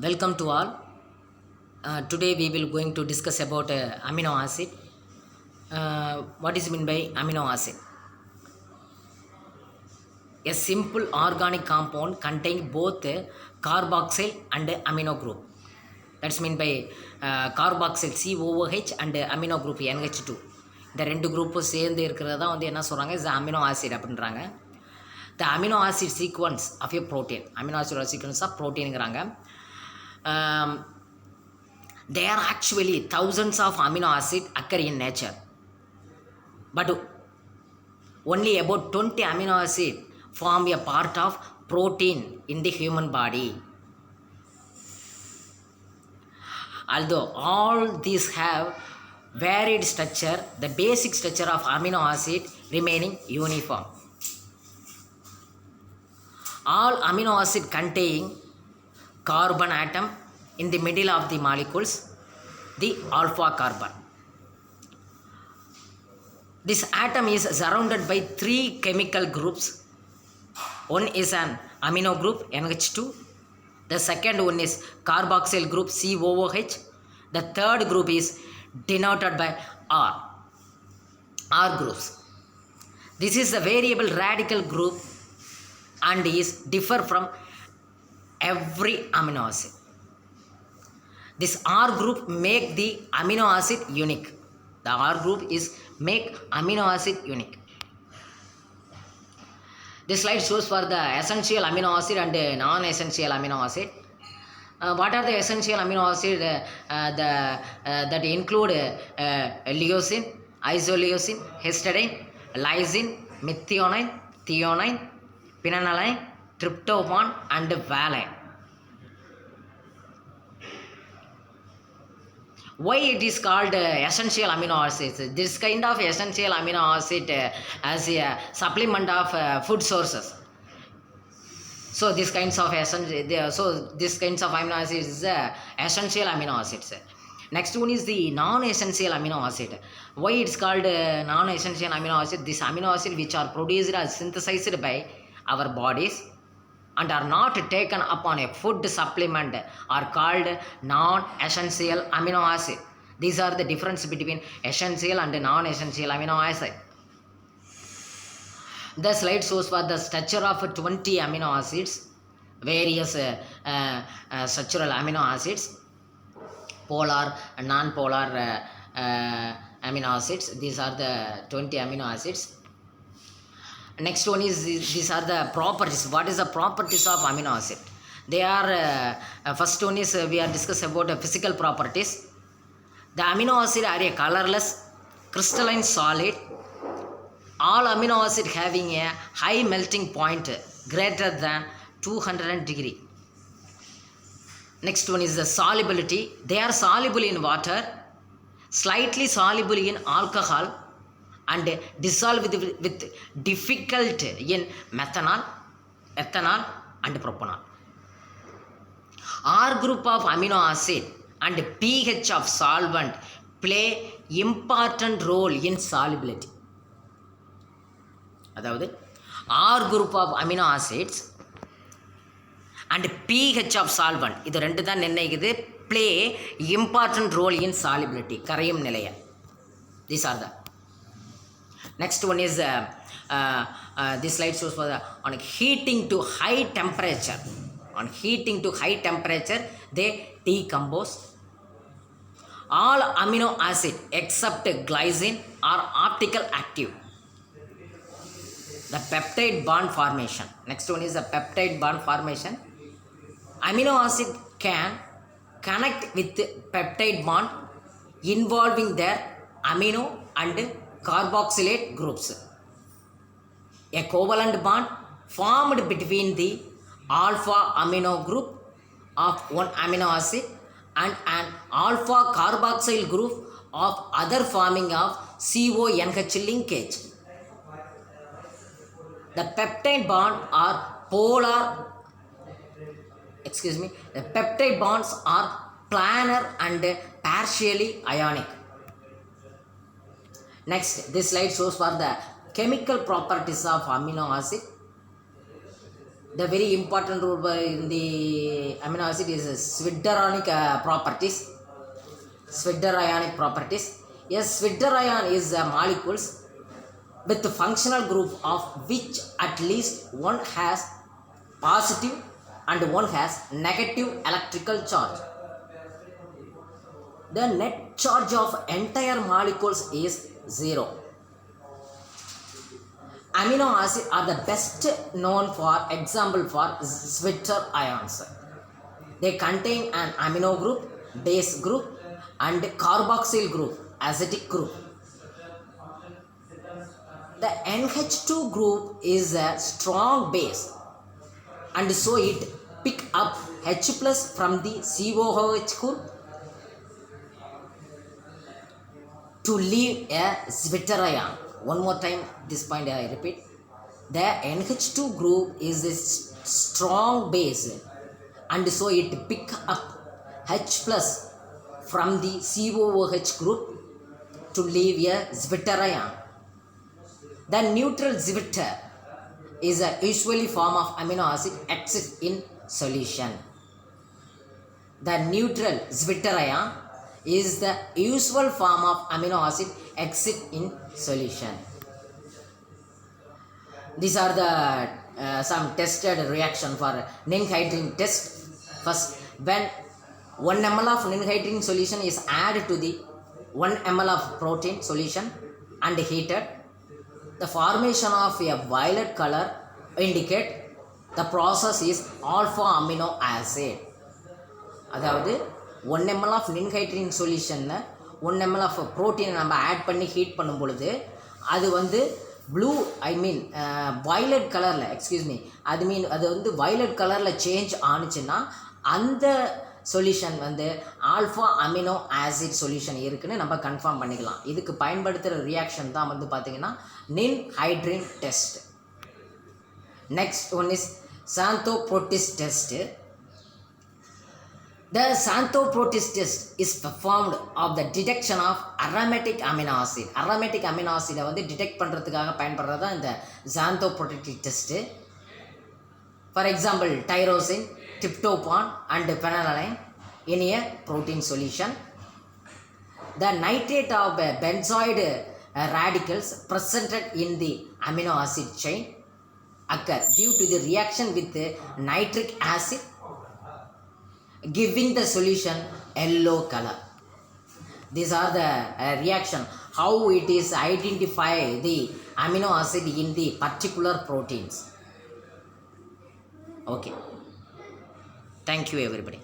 Welcome to all. Today we will going to discuss about amino acid. What is meant by amino acid? A simple organic compound containing both carboxyl and amino group. That's meant by carboxyl COOH and amino group NH2. இந்த ரெண்டு குரூப்பும் சேர்ந்து இருக்கிறது தான் வந்து என்ன சொல்கிறாங்க இது amino acid அப்படின்றாங்க. The amino acid sequence of a protein amino acid sequence of ப்ரோட்டீனுங்கிறாங்க. There are actually thousands of amino acids occur in nature, but only about 20 amino acids form a part of protein in the human body. Although all these have varied structure, the basic structure of amino acid remaining uniform. All amino acid contain carbon atom in the middle of the molecules, the alpha carbon. This atom is surrounded by three chemical groups. One is an amino group NH2, the second one is carboxyl group COOH, the third group is denoted by R groups. This is a variable radical group and is differ from every amino acid. This R group make the amino acid unique. The R group is make amino acid unique. This slide shows for the essential amino acid and non-essential amino acid. What are the essential amino acid that include leucine, isoleucine, histidine, lysine, methionine, threonine, phenylalanine, tryptophan and valine. Why it is called essential amino acids? This kind of essential amino acid as a supplement of food sources. So this kinds of amino acids is essential amino acids. Next one is the non-essential amino acid. Why it's called non-essential amino acid? These amino acids which are produced as synthesized by our bodies and are not taken upon a food supplement are called non-essential amino acid. These are the difference between essential and non-essential amino acid. The slide shows for the structure of 20 amino acids, various structural amino acids, polar and non-polar amino acids. These are the 20 amino acids. Next one is these are the properties. What is the properties of amino acid? They are first one is we are discuss about physical properties. The amino acid are a colorless crystalline solid. All amino acid having a high melting point greater than 200 degree. Next one is the solubility. They are soluble in water, slightly soluble in alcohol, and dissolve with difficult in methanol, ethanol and propanol. R group of amino acid and pH of solvent play important role in solubility. அதாவது R group of amino acids and pH of solvent இது ரெண்டு தான் நிர்ணயிக்குது play important role in solubility கரையும் நிலையை. These are the next one is this slide shows for the on heating to high temperature. On heating to high temperature they decompose. All amino acid except glycine are optical active. The peptide bond formation. Next one is the peptide bond formation. Amino acid can connect with peptide bond involving their amino and carboxylate groups. A covalent bond formed between the alpha amino group of one amino acid and an alpha carboxyl group of other forming of CONH linkage. The peptide bond are polar. The peptide bonds are planar and partially ionic. Next, this slide shows for the chemical properties of amino acid. The very important role in the amino acid is Swidderonic properties. Swidder-ionic properties. A Swidder ion is molecules with the functional group of which at least one has positive and one has negative electrical charge. The net charge of entire molecules is 0. Amino acids are the best known for example for Swidder ions. They contain an amino group, base group, and carboxyl group, acidic group. The NH2 group is a strong base, and so it pick up H plus from the COOH group to leave a Swidder ion. One more time, this point I repeat. The NH2 group is a strong base, and so it pick up H plus from the COOH group to leave a Swidder ion. The neutral Zwitter is a usually form of amino acid exists in solution. The neutral Zwitter ion is the usual form of amino acid exit in solution. These are the some tested reaction for ninhydrin test. First, when 1 ml of ninhydrin solution is added to the 1 ml of protein solution and heated, the formation of a violet color indicate the process is alpha amino acid. அதாவது 1 ml of ninhydrin solution 1 ml of protein நம்ம add பண்ணி heat பண்ணும் பொழுது அது வந்து blue violet கலரில் அது வந்து violet கலரில் சேஞ்ச் ஆணுச்சுன்னா அந்த சொல்யூஷன் வந்து ஆல்ஃபா அமினோ ஆசிட் சொல்யூஷன் இருக்குன்னு நம்ம கன்ஃபார்ம் பண்ணிக்கலாம். இதுக்கு பயன்படுத்துகிற ரியாக்ஷன் தான் வந்து பார்த்திங்கன்னா ninhydrin test. Next one is xanthoprotease test. The xanthoprotease test is performed of the detection of aromatic amino acid. Aromatic amino acid வந்து டிடெக்ட் பண்ணுறதுக்காக பயன்படுறது தான் இந்த xanthoprotease test. For example, tyrosine, tryptophan and phenylalanine in a protein solution. The nitrate of benzoid radicals presented in the amino acid chain occur due to the reaction with nitric acid, giving the solution yellow color. These are the reaction, how it is identify the amino acid in the particular proteins. Okay. Thank you everybody.